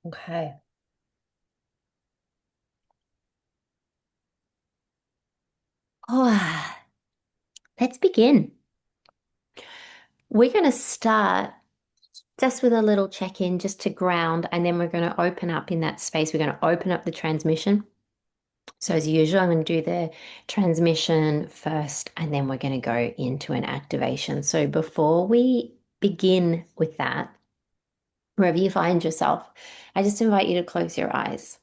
Okay. Oh, let's begin. We're going to start just with a little check-in just to ground, and then we're going to open up in that space. We're going to open up the transmission. So as usual, I'm going to do the transmission first, and then we're going to go into an activation. So before we begin with that, wherever you find yourself, I just invite you to close your eyes.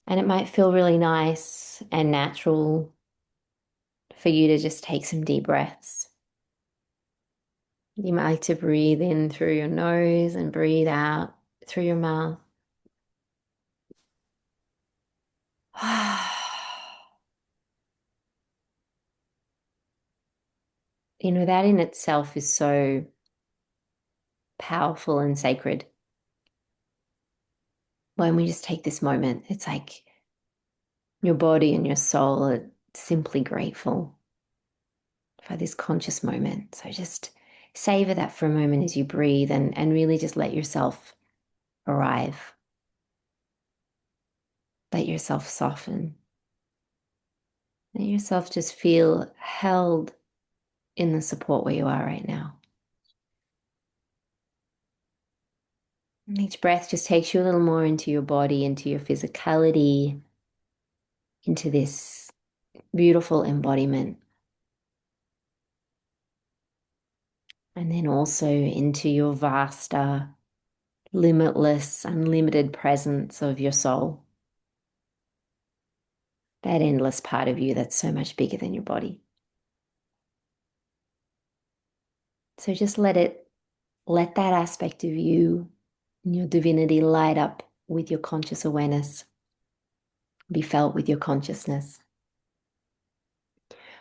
And it might feel really nice and natural for you to just take some deep breaths. You might like to breathe in through your nose and breathe out through your mouth. That in itself is so powerful and sacred. When we just take this moment, it's like your body and your soul are simply grateful for this conscious moment. So just savor that for a moment as you breathe and really just let yourself arrive. Let yourself soften. Let yourself just feel held in the support where you are right now. And each breath just takes you a little more into your body, into your physicality, into this beautiful embodiment. And then also into your vaster, limitless, unlimited presence of your soul. That endless part of you that's so much bigger than your body. So just let that aspect of you and your divinity light up with your conscious awareness, be felt with your consciousness.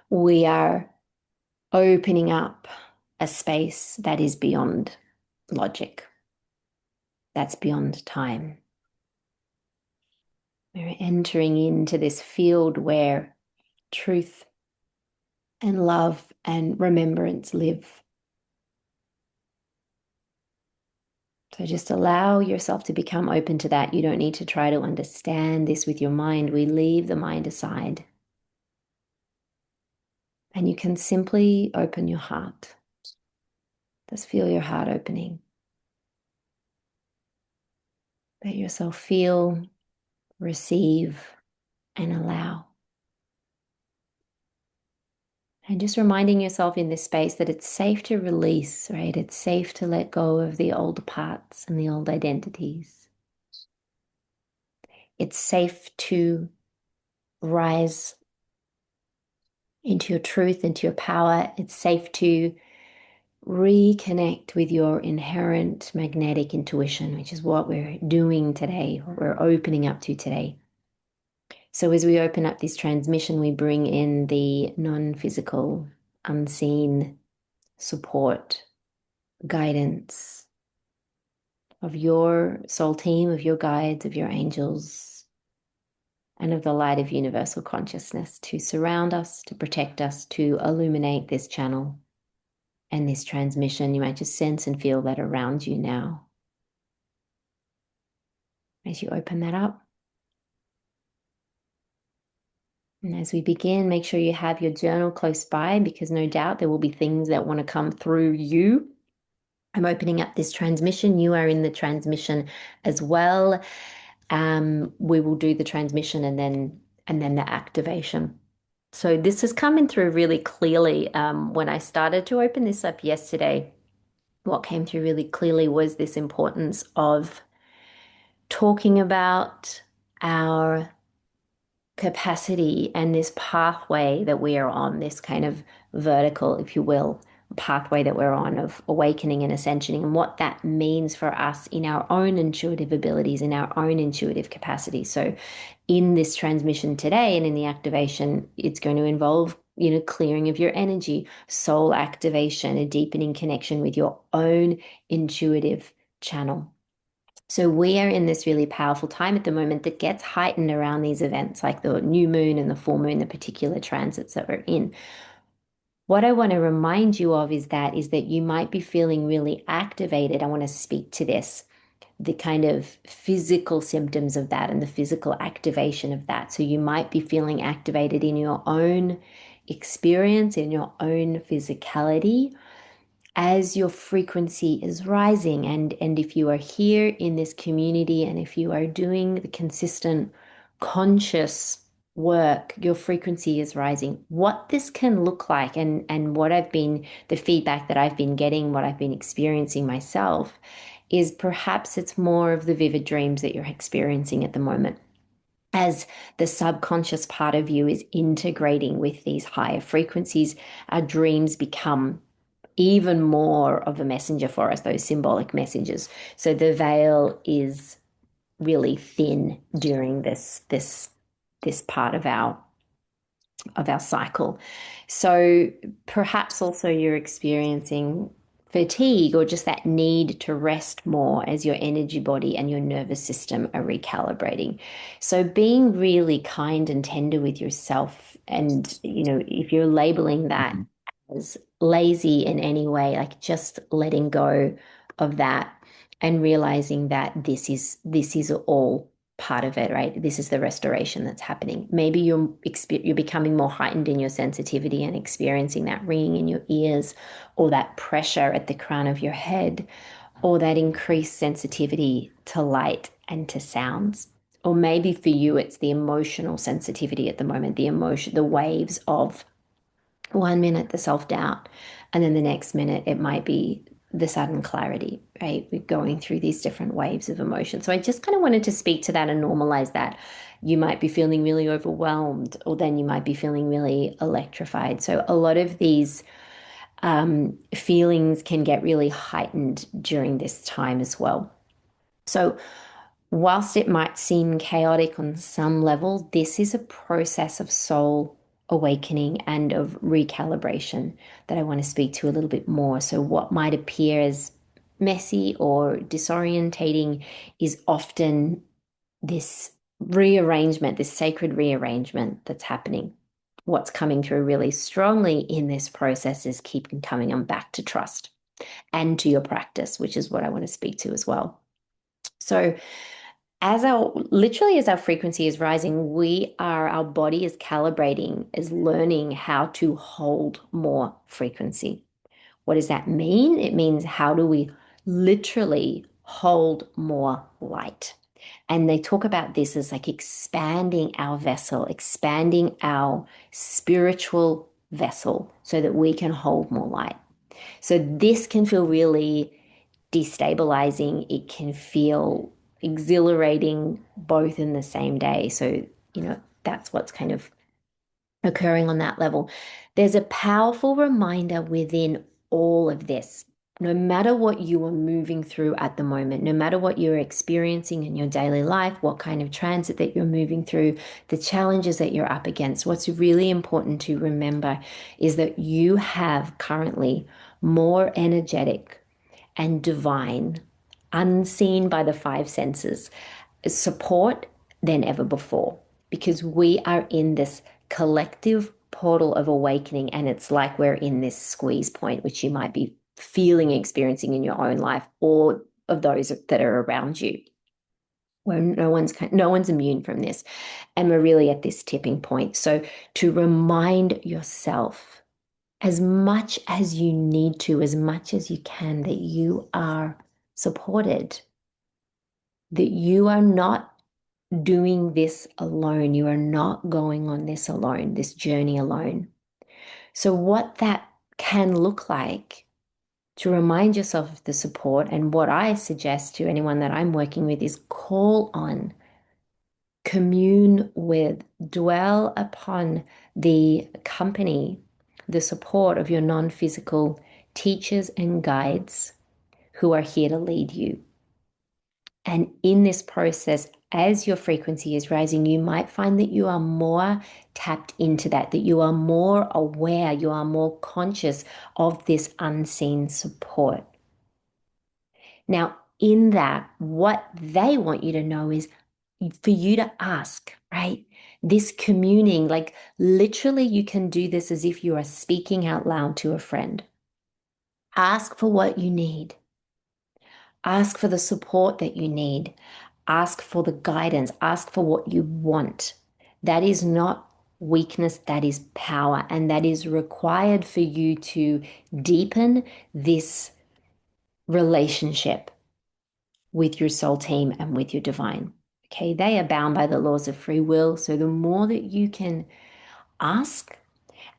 We are opening up a space that is beyond logic, that's beyond time. We're entering into this field where truth and love and remembrance live. So just allow yourself to become open to that. You don't need to try to understand this with your mind. We leave the mind aside. And you can simply open your heart. Just feel your heart opening. Let yourself feel, receive, and allow. And just reminding yourself in this space that it's safe to release, right? It's safe to let go of the old parts and the old identities. It's safe to rise into your truth, into your power. It's safe to reconnect with your inherent magnetic intuition, which is what we're doing today, what we're opening up to today. So as we open up this transmission, we bring in the non-physical, unseen support, guidance of your soul team, of your guides, of your angels, and of the light of universal consciousness to surround us, to protect us, to illuminate this channel and this transmission. You might just sense and feel that around you now. As you open that up. And as we begin, make sure you have your journal close by, because no doubt there will be things that want to come through you. I'm opening up this transmission. You are in the transmission as well. We will do the transmission and then the activation. So this is coming through really clearly. When I started to open this up yesterday, what came through really clearly was this importance of talking about our capacity and this pathway that we are on, this kind of vertical, if you will, pathway that we're on of awakening and ascensioning, and what that means for us in our own intuitive abilities, in our own intuitive capacity. So in this transmission today and in the activation, it's going to involve, clearing of your energy, soul activation, a deepening connection with your own intuitive channel. So we are in this really powerful time at the moment that gets heightened around these events, like the new moon and the full moon, the particular transits that we're in. What I want to remind you of is that you might be feeling really activated. I want to speak to this. the kind of physical symptoms of that and the physical activation of that. So you might be feeling activated in your own experience, in your own physicality, as your frequency is rising. And if you are here in this community and if you are doing the consistent conscious work, your frequency is rising. What this can look like, and what I've been, the feedback that I've been getting, what I've been experiencing myself, is perhaps it's more of the vivid dreams that you're experiencing at the moment, as the subconscious part of you is integrating with these higher frequencies. Our dreams become even more of a messenger for us, those symbolic messages. So the veil is really thin during this part of our cycle. So perhaps also you're experiencing fatigue or just that need to rest more as your energy body and your nervous system are recalibrating. So being really kind and tender with yourself, and if you're labeling that as lazy in any way, like just letting go of that and realizing that this is all part of it, right? This is the restoration that's happening. Maybe you're becoming more heightened in your sensitivity and experiencing that ringing in your ears, or that pressure at the crown of your head, or that increased sensitivity to light and to sounds. Or maybe for you, it's the emotional sensitivity at the moment, the waves of 1 minute the self-doubt, and then the next minute it might be the sudden clarity, right? We're going through these different waves of emotion. So I just kind of wanted to speak to that and normalize that. You might be feeling really overwhelmed, or then you might be feeling really electrified. So a lot of these feelings can get really heightened during this time as well. So whilst it might seem chaotic on some level, this is a process of soul awakening and of recalibration that I want to speak to a little bit more. So, what might appear as messy or disorientating is often this rearrangement, this sacred rearrangement that's happening. What's coming through really strongly in this process is keeping coming on back to trust and to your practice, which is what I want to speak to as well. So, as our frequency is rising, our body is calibrating, is learning how to hold more frequency. What does that mean? It means, how do we literally hold more light? And they talk about this as like expanding our vessel, expanding our spiritual vessel so that we can hold more light. So this can feel really destabilizing. It can feel exhilarating both in the same day. So, that's what's kind of occurring on that level. There's a powerful reminder within all of this. No matter what you are moving through at the moment, no matter what you're experiencing in your daily life, what kind of transit that you're moving through, the challenges that you're up against, what's really important to remember is that you have currently more energetic and divine, unseen by the five senses, support than ever before, because we are in this collective portal of awakening, and it's like we're in this squeeze point, which you might be feeling, experiencing in your own life, or of those that are around you, where no one's immune from this, and we're really at this tipping point. So to remind yourself, as much as you need to, as much as you can, that you are supported, that you are not doing this alone. You are not going on this alone, this journey alone. So, what that can look like, to remind yourself of the support, and what I suggest to anyone that I'm working with, is call on, commune with, dwell upon the company, the support of your non-physical teachers and guides who are here to lead you. And in this process, as your frequency is rising, you might find that you are more tapped into that you are more aware, you are more conscious of this unseen support. Now, in that, what they want you to know is for you to ask, right? This communing, like literally, you can do this as if you are speaking out loud to a friend. Ask for what you need. Ask for the support that you need. Ask for the guidance. Ask for what you want. That is not weakness, that is power. And that is required for you to deepen this relationship with your soul team and with your divine. Okay, they are bound by the laws of free will. So the more that you can ask,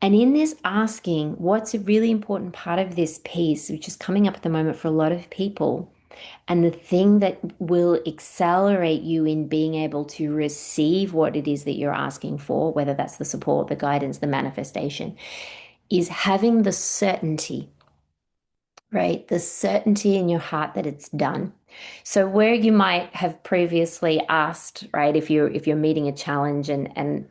and in this asking, what's a really important part of this piece, which is coming up at the moment for a lot of people, and the thing that will accelerate you in being able to receive what it is that you're asking for, whether that's the support, the guidance, the manifestation, is having the certainty, right? The certainty in your heart that it's done. So where you might have previously asked, right, if you're meeting a challenge, and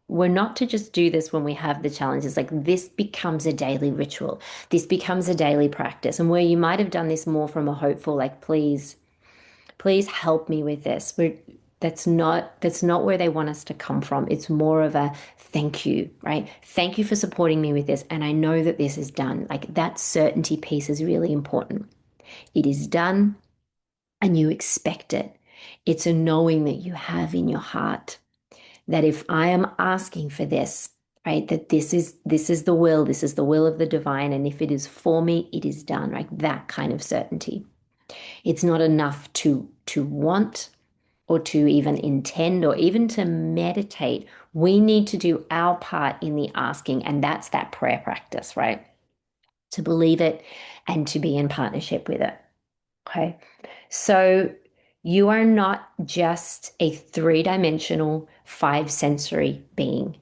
we're not to just do this when we have the challenges, like this becomes a daily ritual. This becomes a daily practice. And where you might have done this more from a hopeful, like, please help me with this. That's not where they want us to come from. It's more of a thank you, right? Thank you for supporting me with this. And I know that this is done. Like that certainty piece is really important. It is done and you expect it. It's a knowing that you have in your heart that if I am asking for this, right, that this is the will of the divine. And if it is for me, it is done, right? That kind of certainty. It's not enough to want or to even intend or even to meditate. We need to do our part in the asking, and that's that prayer practice, right? To believe it and to be in partnership with it. Okay. So you are not just a three-dimensional, five sensory being.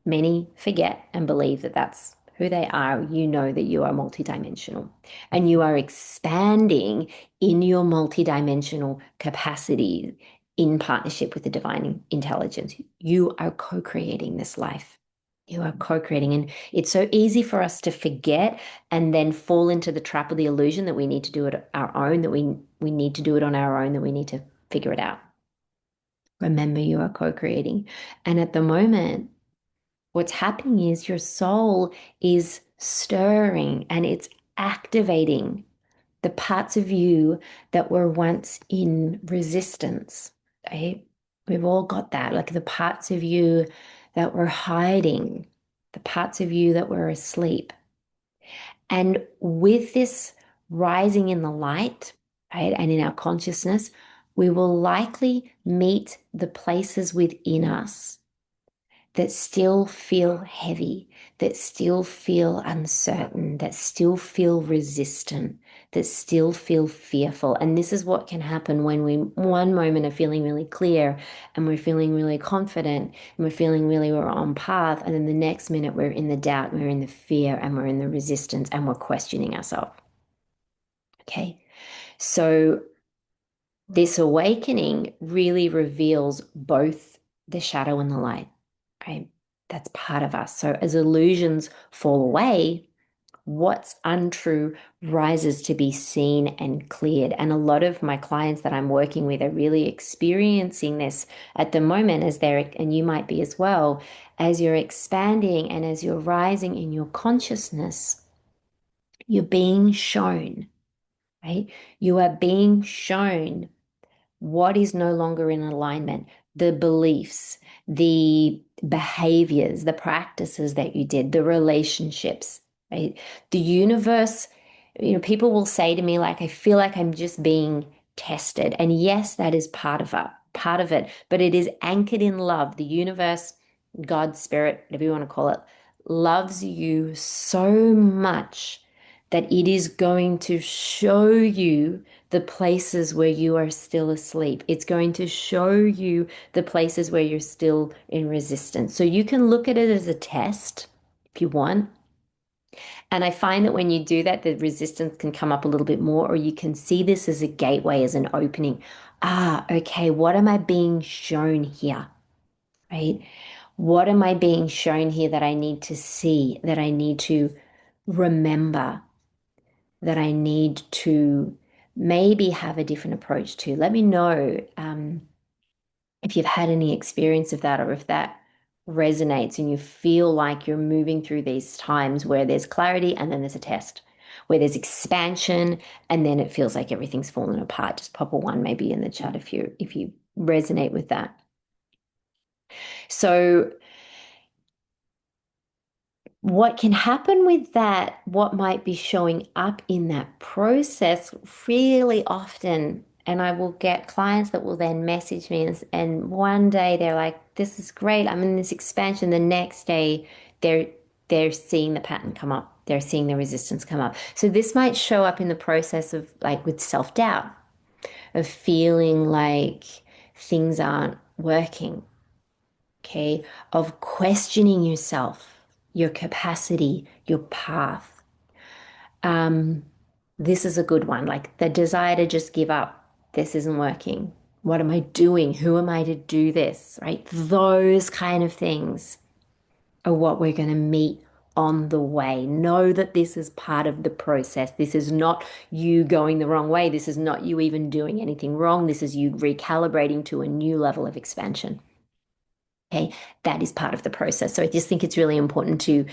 Many forget and believe that that's who they are. You know that you are multidimensional and you are expanding in your multidimensional capacity in partnership with the divine intelligence. You are co-creating this life. You are co-creating. And it's so easy for us to forget and then fall into the trap of the illusion that we need to do it our own, that we need to do it on our own, that we need to figure it out. Remember, you are co-creating. And at the moment, what's happening is your soul is stirring and it's activating the parts of you that were once in resistance, right? We've all got that, like the parts of you that were hiding, the parts of you that were asleep. And with this rising in the light, right, and in our consciousness, we will likely meet the places within us that still feel heavy, that still feel uncertain, that still feel resistant, that still feel fearful. And this is what can happen when we, one moment, are feeling really clear and we're feeling really confident and we're feeling really we're on path. And then the next minute, we're in the doubt, we're in the fear, and we're in the resistance, and we're questioning ourselves. Okay. So this awakening really reveals both the shadow and the light, right? That's part of us. So as illusions fall away, what's untrue rises to be seen and cleared. And a lot of my clients that I'm working with are really experiencing this at the moment as they're, and you might be as well, as you're expanding and as you're rising in your consciousness, you're being shown, right? You are being shown what is no longer in alignment, the beliefs, the behaviors, the practices that you did, the relationships, right? The universe, people will say to me, like, I feel like I'm just being tested. And yes, that is part of it, but it is anchored in love. The universe, God, spirit, whatever you want to call it, loves you so much that it is going to show you the places where you are still asleep. It's going to show you the places where you're still in resistance. So you can look at it as a test if you want. And I find that when you do that, the resistance can come up a little bit more, or you can see this as a gateway, as an opening. Ah, okay, what am I being shown here? Right? What am I being shown here that I need to see, that I need to remember, that I need to maybe have a different approach to? Let me know if you've had any experience of that, or if that resonates and you feel like you're moving through these times where there's clarity and then there's a test. where there's expansion and then it feels like everything's fallen apart. Just pop a one maybe in the chat if you resonate with that. So what can happen with that, what might be showing up in that process really often, and I will get clients that will then message me and one day they're like, this is great, I'm in this expansion. The next day they're they're seeing the pattern come up. They're seeing the resistance come up. So this might show up in the process of like with self-doubt, of feeling like things aren't working, okay, of questioning yourself, your capacity, your path. Um, this is a good one. Like the desire to just give up. This isn't working. What am I doing? Who am I to do this? Right? Those kind of things are what we're going to meet on the way. Know that this is part of the process. This is not you going the wrong way. This is not you even doing anything wrong. This is you recalibrating to a new level of expansion. Okay, that is part of the process. So I just think it's really important to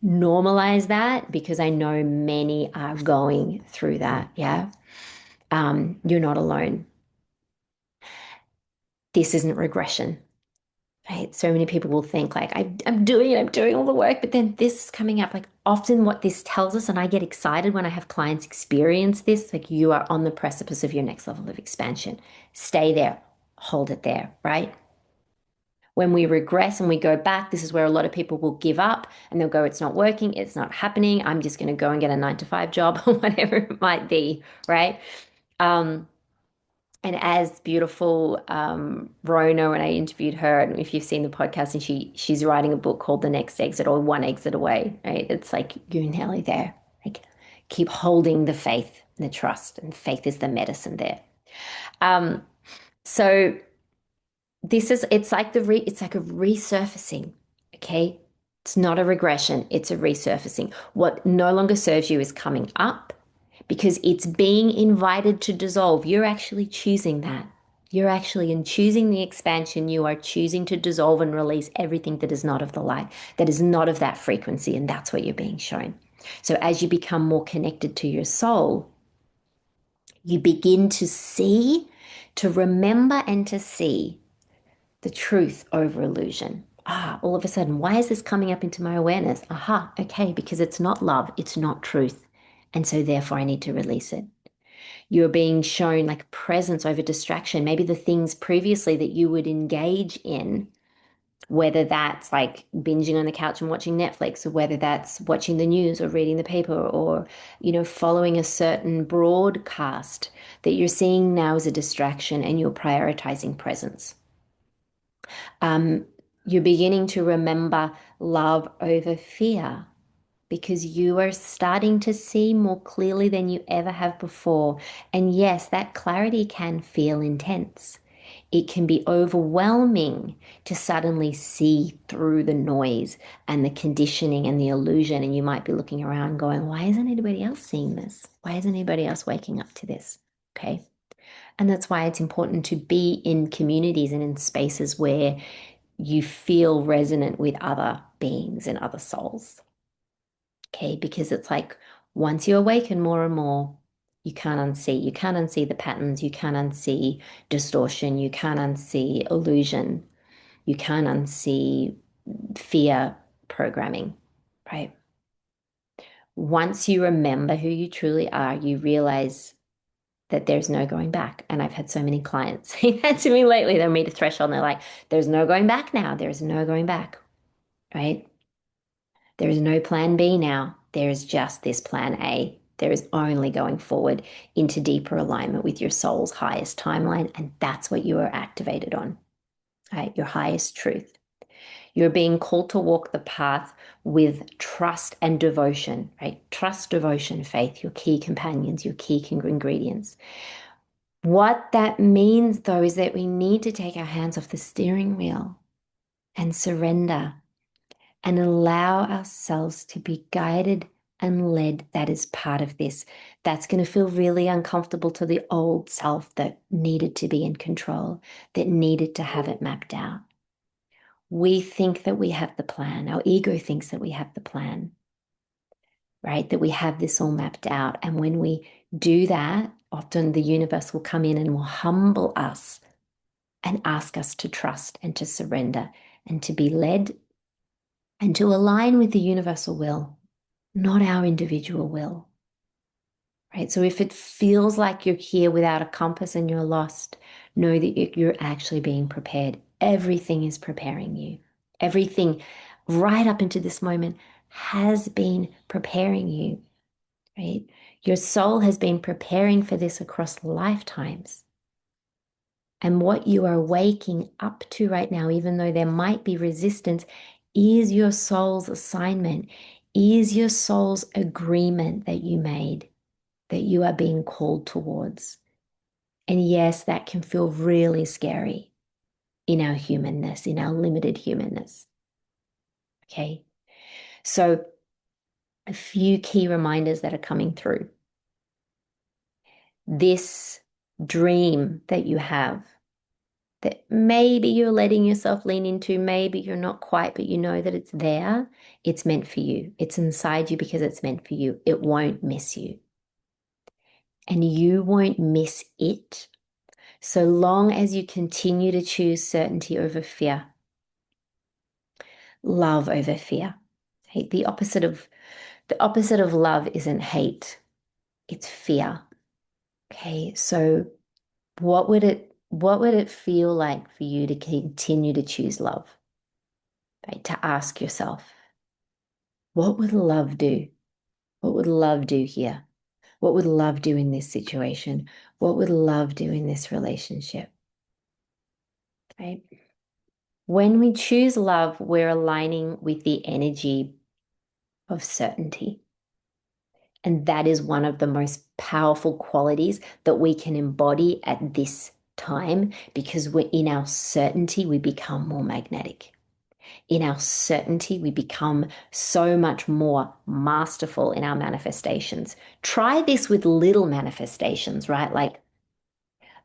normalize that because I know many are going through that. Yeah. You're not alone. This isn't regression. Right? So many people will think like I'm doing it, I'm doing all the work, but then this is coming up. Like often what this tells us, and I get excited when I have clients experience this, like you are on the precipice of your next level of expansion. Stay there, hold it there, right? When we regress and we go back, this is where a lot of people will give up and they'll go, it's not working, it's not happening. I'm just going to go and get a 9 to 5 job or whatever it might be, right? Um, and as beautiful Rona, when I interviewed her, and if you've seen the podcast, and she's writing a book called The Next Exit or One Exit Away, right? It's like you're nearly there. Like keep holding the faith and the trust, and faith is the medicine there. Um, so it's like it's like a resurfacing, okay? It's not a regression, it's a resurfacing. What no longer serves you is coming up because it's being invited to dissolve. You're actually choosing that. You're actually in choosing the expansion, you are choosing to dissolve and release everything that is not of the light, that is not of that frequency, and that's what you're being shown. So as you become more connected to your soul, you begin to see, to remember and to see the truth over illusion. All of a sudden, why is this coming up into my awareness? Aha, okay, because it's not love, it's not truth. And so therefore I need to release it. You're being shown like presence over distraction, maybe the things previously that you would engage in, whether that's like binging on the couch and watching Netflix, or whether that's watching the news or reading the paper, or, following a certain broadcast that you're seeing now as a distraction and you're prioritizing presence. You're beginning to remember love over fear because you are starting to see more clearly than you ever have before. And yes, that clarity can feel intense. It can be overwhelming to suddenly see through the noise and the conditioning and the illusion. And you might be looking around going, why isn't anybody else seeing this? Why isn't anybody else waking up to this? Okay. And that's why it's important to be in communities and in spaces where you feel resonant with other beings and other souls. Okay, because it's like once you awaken more and more, you can't unsee. You can't unsee the patterns. You can't unsee distortion. You can't unsee illusion. You can't unsee fear programming, right? Once you remember who you truly are, you realize that there's no going back. And I've had so many clients say that to me lately. They'll meet a threshold and they're like, there's no going back now. There's no going back, right? There is no plan B now. There is just this plan A. There is only going forward into deeper alignment with your soul's highest timeline. And that's what you are activated on, right? Your highest truth. You're being called to walk the path with trust and devotion, right? Trust, devotion, faith, your key companions, your key ingredients. What that means, though, is that we need to take our hands off the steering wheel and surrender and allow ourselves to be guided and led. That is part of this. That's going to feel really uncomfortable to the old self that needed to be in control, that needed to have it mapped out. We think that we have the plan. Our ego thinks that we have the plan, right? That we have this all mapped out. And when we do that, often the universe will come in and will humble us and ask us to trust and to surrender and to be led and to align with the universal will, not our individual will. Right? So if it feels like you're here without a compass and you're lost, know that you're actually being prepared. Everything is preparing you. Everything right up into this moment has been preparing you, right? Your soul has been preparing for this across lifetimes. And what you are waking up to right now, even though there might be resistance, is your soul's assignment, is your soul's agreement that you made, that you are being called towards. And yes, that can feel really scary in our humanness, in our limited humanness. Okay. So, a few key reminders that are coming through. This dream that you have, that maybe you're letting yourself lean into, maybe you're not quite, but you know that it's there. It's meant for you. It's inside you because it's meant for you. It won't miss you. And you won't miss it so long as you continue to choose certainty over fear, love over fear. Hate, the opposite of love isn't hate, it's fear. Okay, so what would it feel like for you to continue to choose love? Right? To ask yourself, what would love do? What would love do here? What would love do in this situation? What would love do in this relationship? Right? When we choose love, we're aligning with the energy of certainty. And that is one of the most powerful qualities that we can embody at this time, because we're in our certainty, we become more magnetic. In our certainty, we become so much more masterful in our manifestations. Try this with little manifestations, right? Like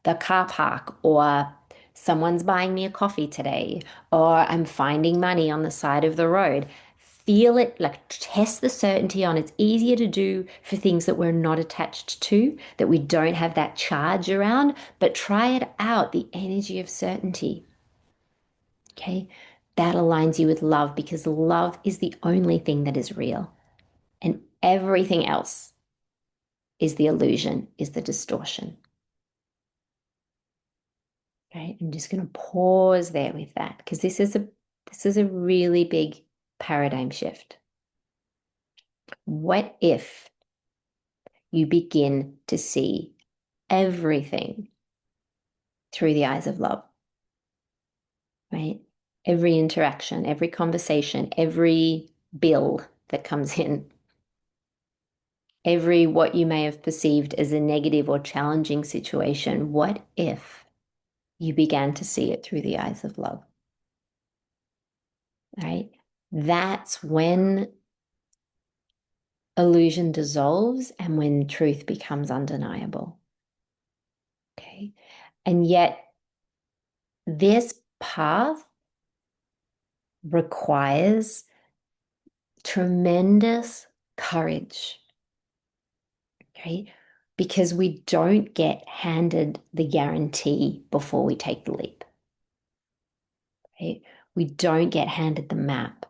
the car park, or someone's buying me a coffee today, or I'm finding money on the side of the road. Feel it, like test the certainty on. It's easier to do for things that we're not attached to, that we don't have that charge around, but try it out, the energy of certainty. Okay, that aligns you with love, because love is the only thing that is real, and everything else is the illusion, is the distortion. Okay, I'm just going to pause there with that, because this is a really big paradigm shift. What if you begin to see everything through the eyes of love? Right? Every interaction, every conversation, every bill that comes in, every what you may have perceived as a negative or challenging situation, what if you began to see it through the eyes of love? Right? That's when illusion dissolves and when truth becomes undeniable. Okay. And yet, this path requires tremendous courage. Okay. Because we don't get handed the guarantee before we take the leap. Right? We don't get handed the map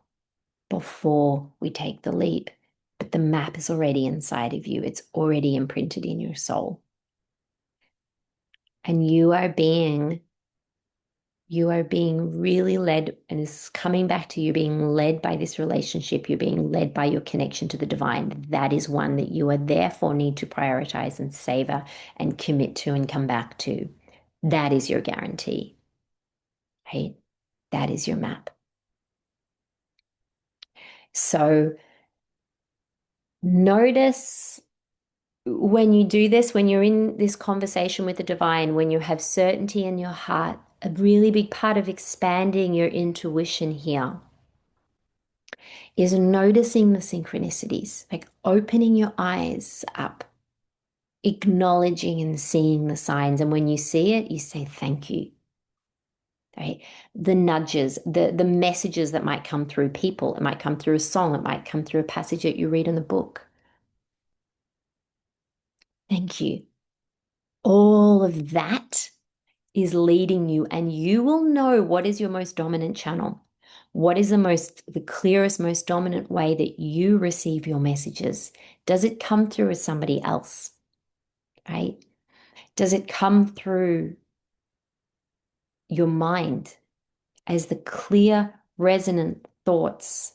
before we take the leap, but the map is already inside of you. It's already imprinted in your soul. And you are being really led, and it's coming back to you being led by this relationship. You're being led by your connection to the divine. That is one that you are therefore need to prioritize and savor and commit to and come back to. That is your guarantee, right? That is your map. So notice when you do this, when you're in this conversation with the divine, when you have certainty in your heart, a really big part of expanding your intuition here is noticing the synchronicities, like opening your eyes up, acknowledging and seeing the signs. And when you see it, you say, thank you. Right? The nudges, the messages that might come through people, it might come through a song, it might come through a passage that you read in the book. Thank you. All of that is leading you, and you will know what is your most dominant channel. What is the clearest, most dominant way that you receive your messages? Does it come through as somebody else, right? Does it come through your mind as the clear, resonant thoughts,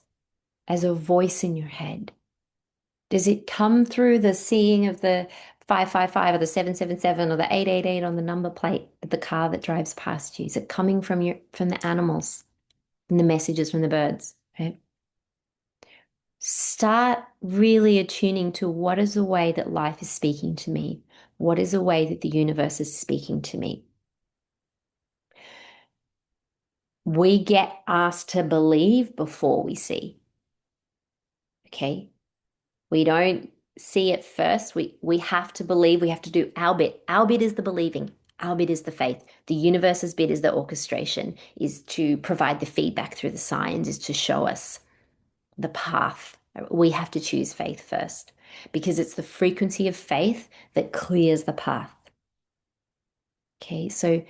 as a voice in your head? Does it come through the seeing of the 555 or the 777 or the 888 on the number plate of the car that drives past you? Is it coming from the animals and the messages from the birds? Right? Start really attuning to what is the way that life is speaking to me? What is the way that the universe is speaking to me? We get asked to believe before we see. Okay. We don't see it first. We have to believe. We have to do our bit. Our bit is the believing. Our bit is the faith. The universe's bit is the orchestration, is to provide the feedback through the signs, is to show us the path. We have to choose faith first because it's the frequency of faith that clears the path. Okay, so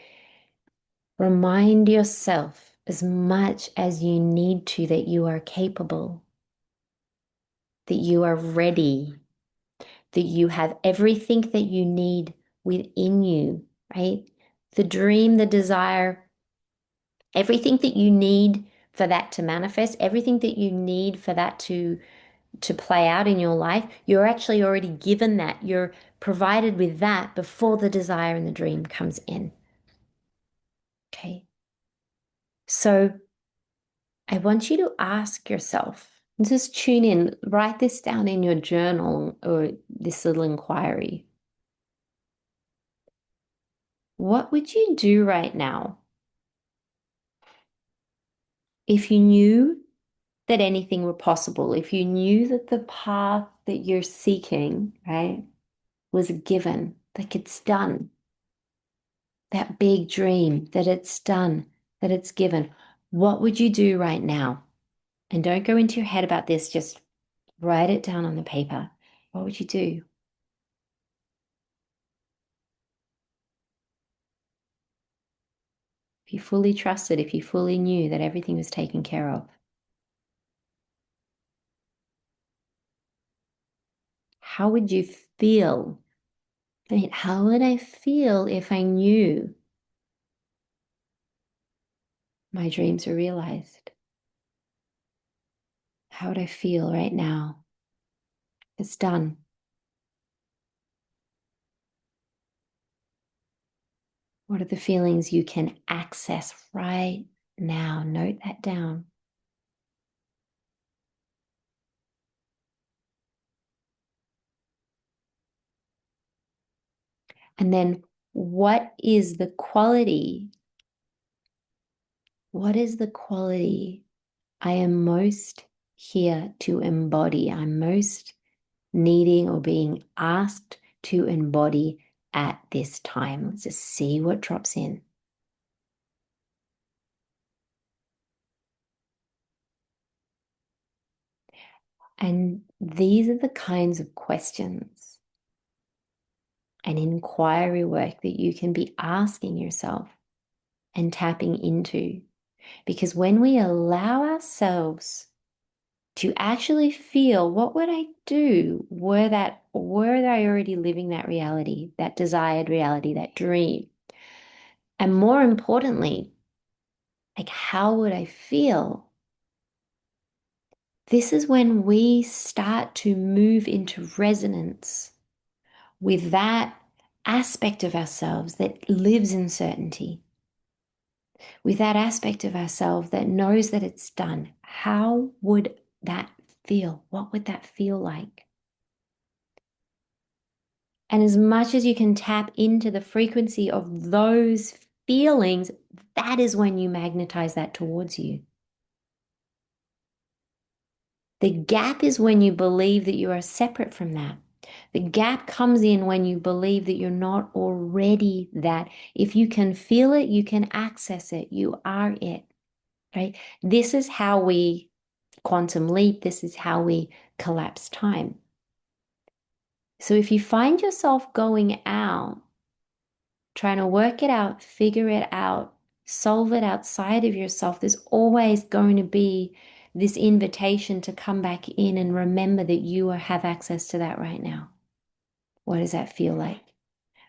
remind yourself as much as you need to that you are capable, that you are ready, that you have everything that you need within you, right? The dream, the desire, everything that you need for that to manifest, everything that you need for that to play out in your life, you're actually already given that. You're provided with that before the desire and the dream comes in. Okay. So I want you to ask yourself, just tune in, write this down in your journal or this little inquiry. What would you do right now if you knew that anything were possible, if you knew that the path that you're seeking, right, was given, like it's done, that big dream, that it's done, that it's given, what would you do right now? And don't go into your head about this, just write it down on the paper. What would you do? If you fully trusted, if you fully knew that everything was taken care of, how would you feel? I mean, how would I feel if I knew my dreams were realized? How would I feel right now? It's done. What are the feelings you can access right now? Note that down. And then what is the quality? What is the quality I am most here to embody? I'm most needing or being asked to embody at this time. Let's just see what drops in. And these are the kinds of questions and inquiry work that you can be asking yourself and tapping into. Because when we allow ourselves to actually feel, what would I do were I already living that reality, that desired reality, that dream? And more importantly, like, how would I feel? This is when we start to move into resonance with that aspect of ourselves that lives in certainty, with that aspect of ourselves that knows that it's done. How would that feel? What would that feel like? And as much as you can tap into the frequency of those feelings, that is when you magnetize that towards you. The gap is when you believe that you are separate from that. The gap comes in when you believe that you're not already that. If you can feel it, you can access it. You are it, right? This is how we quantum leap. This is how we collapse time. So if you find yourself going out, trying to work it out, figure it out, solve it outside of yourself, there's always going to be this invitation to come back in and remember that you have access to that right now. What does that feel like?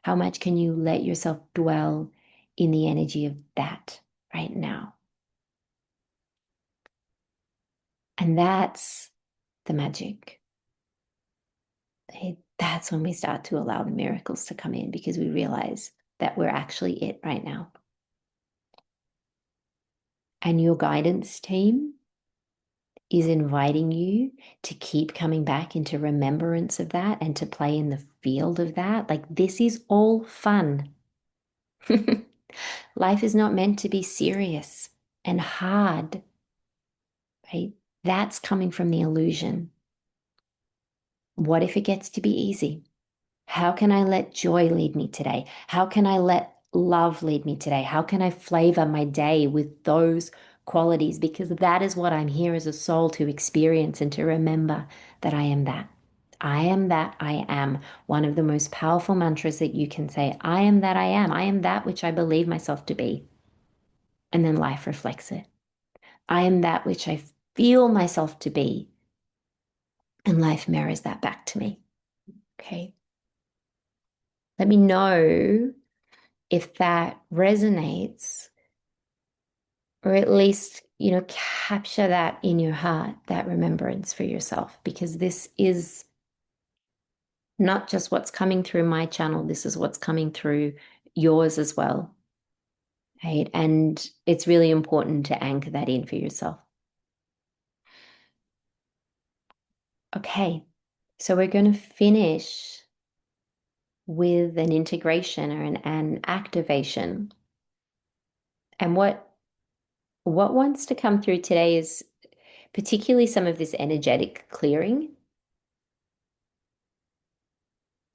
How much can you let yourself dwell in the energy of that right now? And that's the magic. That's when we start to allow the miracles to come in, because we realize that we're actually it right now. And your guidance team is inviting you to keep coming back into remembrance of that and to play in the field of that. Like, this is all fun. Life is not meant to be serious and hard, right? That's coming from the illusion. What if it gets to be easy? How can I let joy lead me today? How can I let love lead me today? How can I flavor my day with those qualities? Because that is what I'm here as a soul to experience and to remember, that I am that. I am that I am. One of the most powerful mantras that you can say, I am that I am. I am that which I believe myself to be. And then life reflects it. I am that which I feel myself to be. And life mirrors that back to me. Okay. Let me know if that resonates, or at least, capture that in your heart, that remembrance for yourself, because this is not just what's coming through my channel, this is what's coming through yours as well. Right? And it's really important to anchor that in for yourself. Okay, so we're going to finish with an integration or an activation. And what wants to come through today is particularly some of this energetic clearing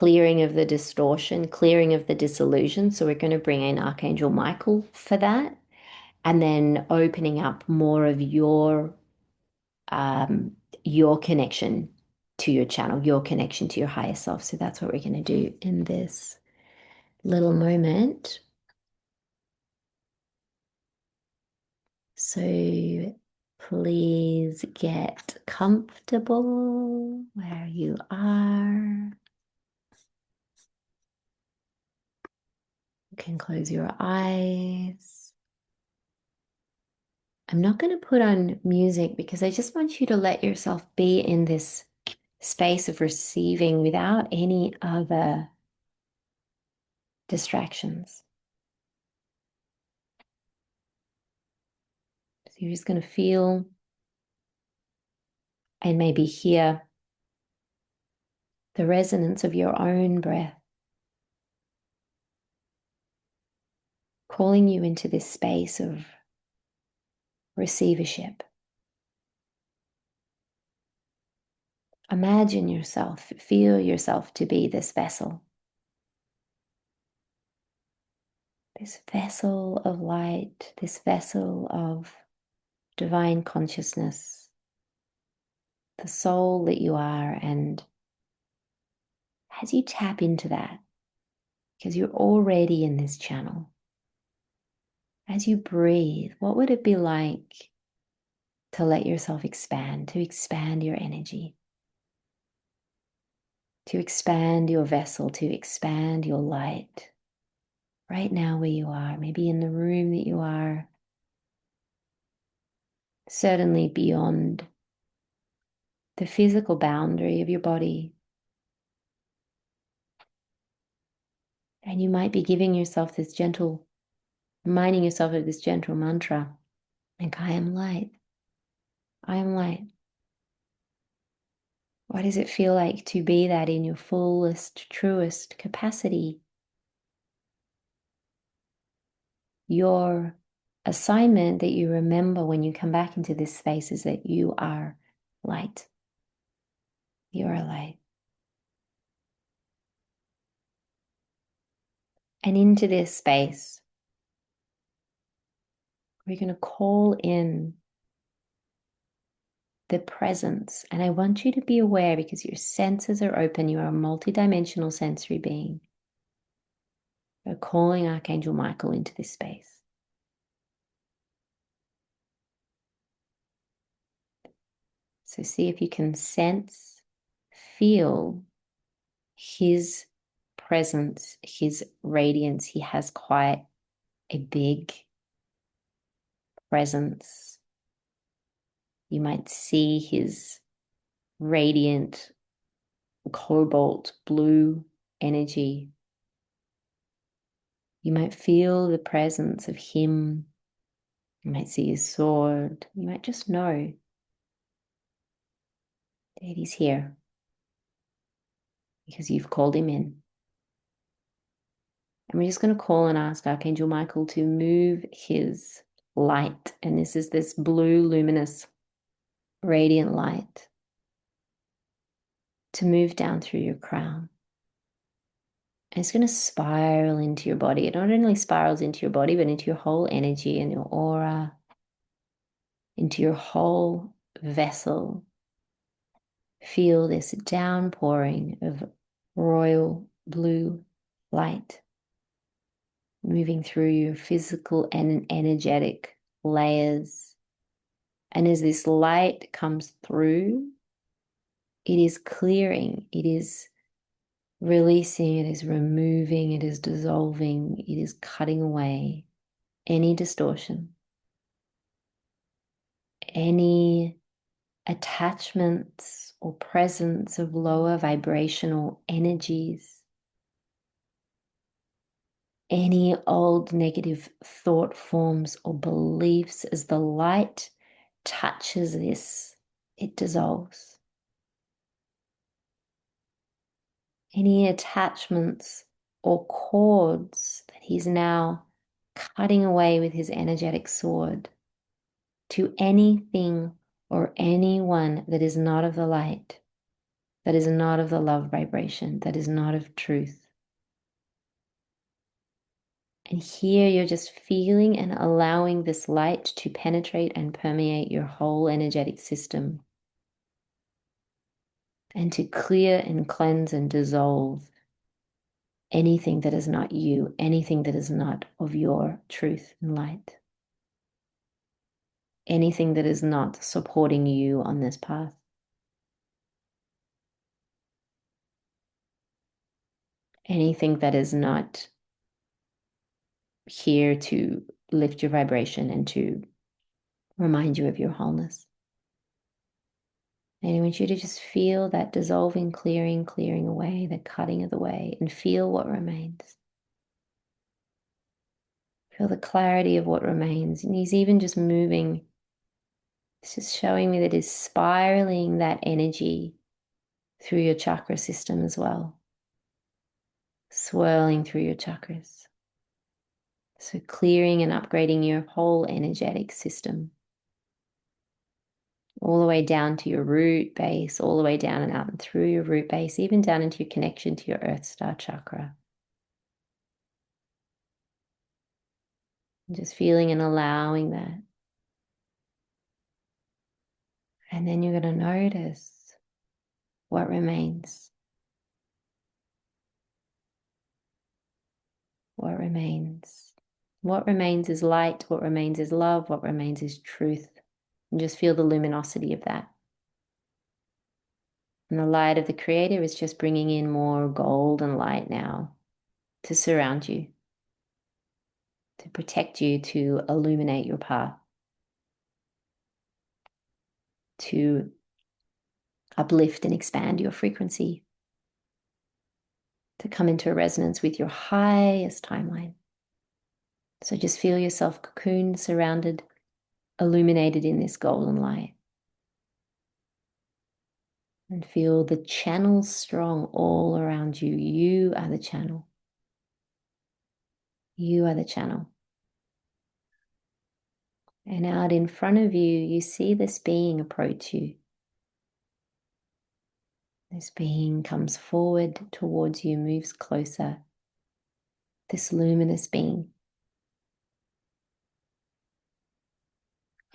of the distortion, clearing of the disillusion. So we're going to bring in Archangel Michael for that, and then opening up more of your connection to your channel, your connection to your higher self. So that's what we're going to do in this little moment. So please get comfortable where you are. You can close your eyes. I'm not going to put on music because I just want you to let yourself be in this space of receiving without any other distractions. So you're just going to feel and maybe hear the resonance of your own breath calling you into this space of receivership. Imagine yourself, feel yourself to be this vessel of light, this vessel of divine consciousness, the soul that you are. And as you tap into that, because you're already in this channel, as you breathe, what would it be like to let yourself expand, to expand your energy, to expand your vessel, to expand your light right now where you are, maybe in the room that you are, certainly beyond the physical boundary of your body. And you might be giving yourself this gentle, reminding yourself of this gentle mantra, like, I am light. I am light. What does it feel like to be that in your fullest, truest capacity? Your assignment that you remember when you come back into this space is that you are light. You are light. And into this space, we're going to call in the presence. And I want you to be aware, because your senses are open. You are a multidimensional sensory being. We're calling Archangel Michael into this space. So see if you can sense, feel his presence, his radiance. He has quite a big presence. You might see his radiant cobalt blue energy. You might feel the presence of him. You might see his sword. You might just know that he's here because you've called him in. And we're just going to call and ask Archangel Michael to move his light. And this is this blue, luminous, radiant light to move down through your crown. And it's going to spiral into your body. It not only spirals into your body, but into your whole energy and your aura, into your whole vessel. Feel this downpouring of royal blue light moving through your physical and energetic layers. And as this light comes through, it is clearing, it is releasing, it is removing, it is dissolving, it is cutting away any distortion, any attachments or presence of lower vibrational energies, any old negative thought forms or beliefs. As the light touches this, it dissolves. Any attachments or cords that he's now cutting away with his energetic sword to anything or anyone that is not of the light, that is not of the love vibration, that is not of truth. And here you're just feeling and allowing this light to penetrate and permeate your whole energetic system and to clear and cleanse and dissolve anything that is not you, anything that is not of your truth and light, anything that is not supporting you on this path. Anything that is not here to lift your vibration and to remind you of your wholeness. And I want you to just feel that dissolving, clearing away, the cutting of the way, and feel what remains. Feel the clarity of what remains. And he's even just moving. It's just showing me that he's spiraling that energy through your chakra system as well. Swirling through your chakras. So clearing and upgrading your whole energetic system. All the way down to your root base, all the way down and out and through your root base, even down into your connection to your Earth Star chakra. And just feeling and allowing that. And then you're going to notice what remains. What remains? What remains is light. What remains is love. What remains is truth. And just feel the luminosity of that. And the light of the Creator is just bringing in more golden light now to surround you, to protect you, to illuminate your path, to uplift and expand your frequency, to come into a resonance with your highest timeline. So just feel yourself cocooned, surrounded, illuminated in this golden light. And feel the channels strong all around you. You are the channel. You are the channel. And out in front of you, you see this being approach you. This being comes forward towards you, moves closer. This luminous being.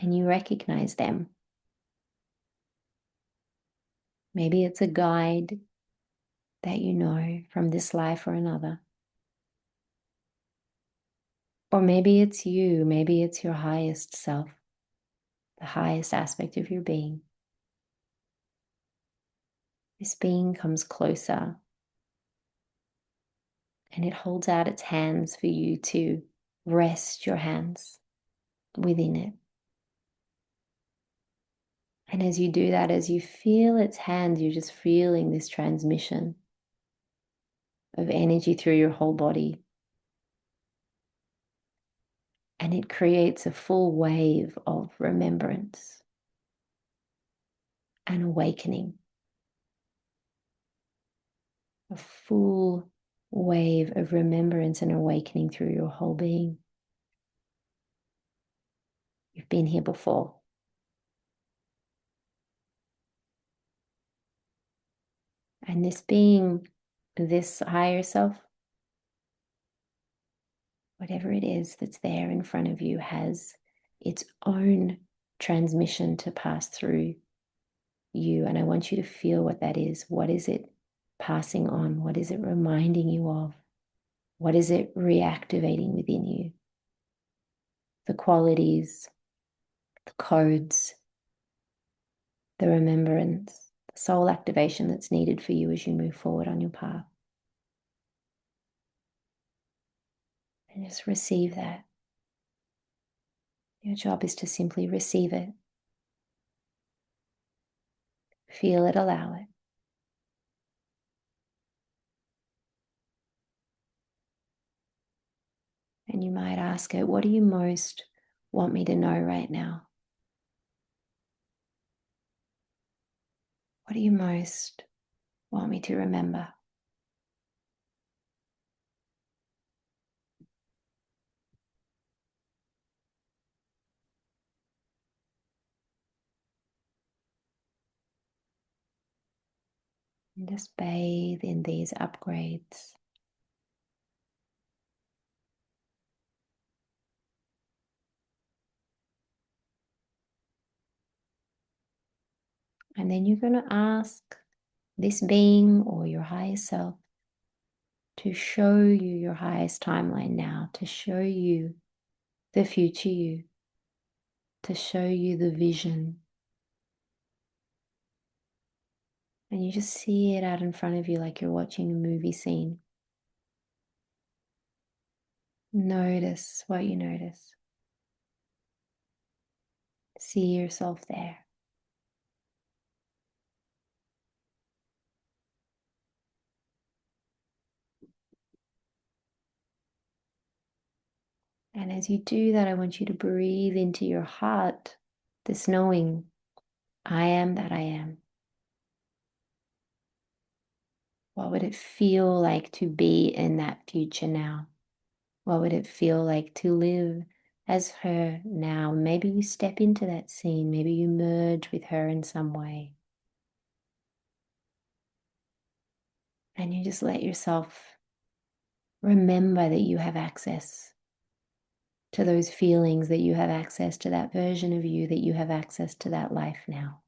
And you recognize them. Maybe it's a guide that you know from this life or another. Or maybe it's you, maybe it's your highest self, the highest aspect of your being. This being comes closer and it holds out its hands for you to rest your hands within it. And as you do that, as you feel its hands, you're just feeling this transmission of energy through your whole body. And it creates a full wave of remembrance and awakening. A full wave of remembrance and awakening through your whole being. You've been here before. And this being, this higher self, whatever it is that's there in front of you, has its own transmission to pass through you. And I want you to feel what that is. What is it passing on? What is it reminding you of? What is it reactivating within you? The qualities, the codes, the remembrance, the soul activation that's needed for you as you move forward on your path. And just receive that. Your job is to simply receive it. Feel it, allow it. And you might ask it, what do you most want me to know right now? What do you most want me to remember? And just bathe in these upgrades. And then you're going to ask this being or your higher self to show you your highest timeline now, to show you the future you, to show you the vision. And you just see it out in front of you like you're watching a movie scene. Notice what you notice. See yourself there. And as you do that, I want you to breathe into your heart this knowing, I am that I am. What would it feel like to be in that future now? What would it feel like to live as her now? Maybe you step into that scene. Maybe you merge with her in some way. And you just let yourself remember that you have access to those feelings, that you have access to that version of you, that you have access to that life now.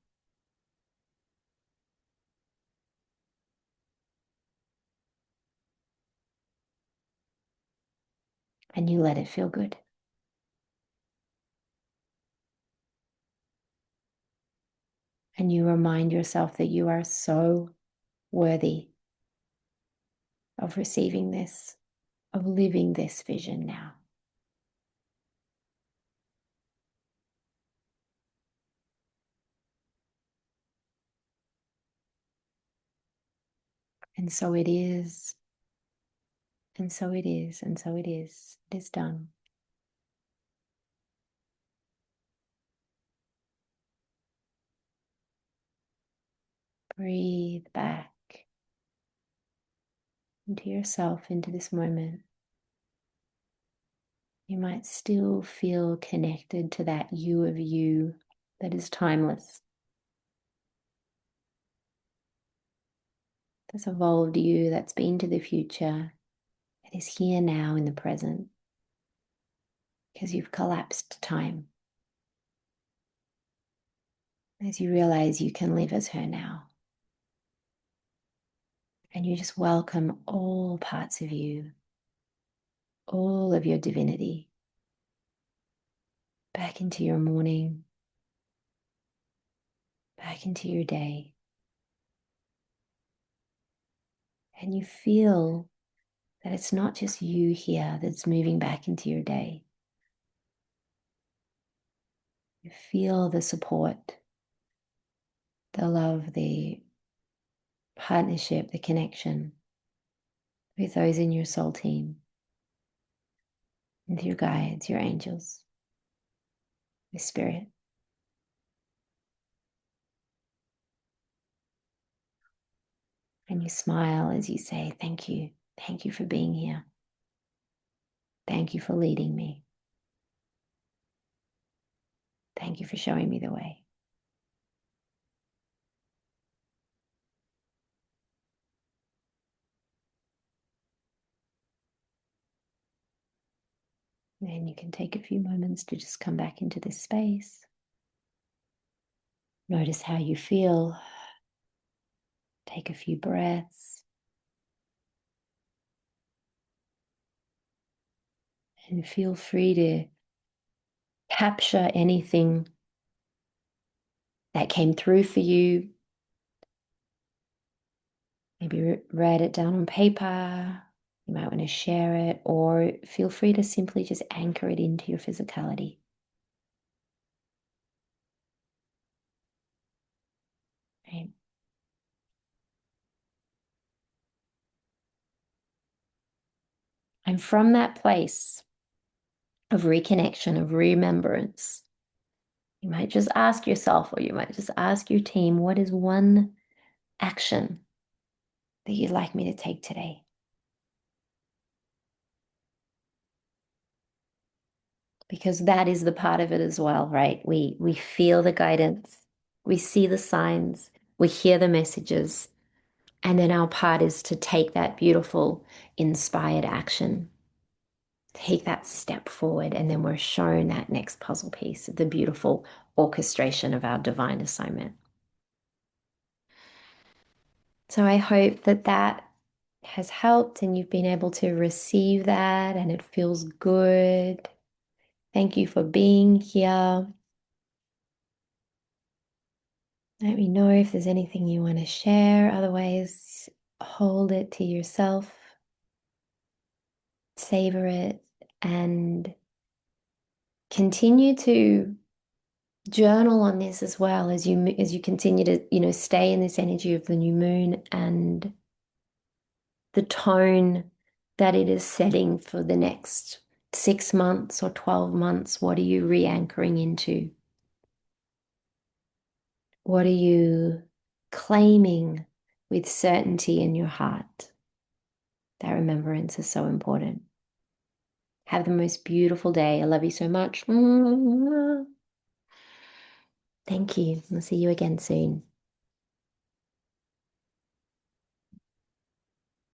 And you let it feel good. And you remind yourself that you are so worthy of receiving this, of living this vision now. And so it is, and so it is, and so it is. It is done. Breathe back into yourself, into this moment. You might still feel connected to that you of you that is timeless. This evolved you that's been to the future, that is here now in the present, because you've collapsed time. As you realize you can live as her now. And you just welcome all parts of you, all of your divinity, back into your morning, back into your day. And you feel that it's not just you here that's moving back into your day. You feel the support, the love, the partnership, the connection with those in your soul team, with your guides, your angels, the spirit. And you smile as you say, thank you. Thank you for being here. Thank you for leading me. Thank you for showing me the way. Then you can take a few moments to just come back into this space. Notice how you feel. Take a few breaths. And feel free to capture anything that came through for you. Maybe write it down on paper. You might want to share it, or feel free to simply just anchor it into your physicality. Right? And from that place of reconnection, of remembrance, you might just ask yourself, or you might just ask your team, what is one action that you'd like me to take today? Because that is the part of it as well, right? We feel the guidance, we see the signs, we hear the messages, and then our part is to take that beautiful, inspired action, take that step forward, and then we're shown that next puzzle piece, the beautiful orchestration of our divine assignment. So I hope that that has helped and you've been able to receive that and it feels good. Thank you for being here. Let me know if there's anything you want to share. Otherwise, hold it to yourself, savor it, and continue to journal on this as well as you continue to stay in this energy of the new moon and the tone that it is setting for the next 6 months or 12 months. What are you re-anchoring into? What are you claiming with certainty in your heart? That remembrance is so important. Have the most beautiful day. I love you so much. Thank you. I'll see you again soon.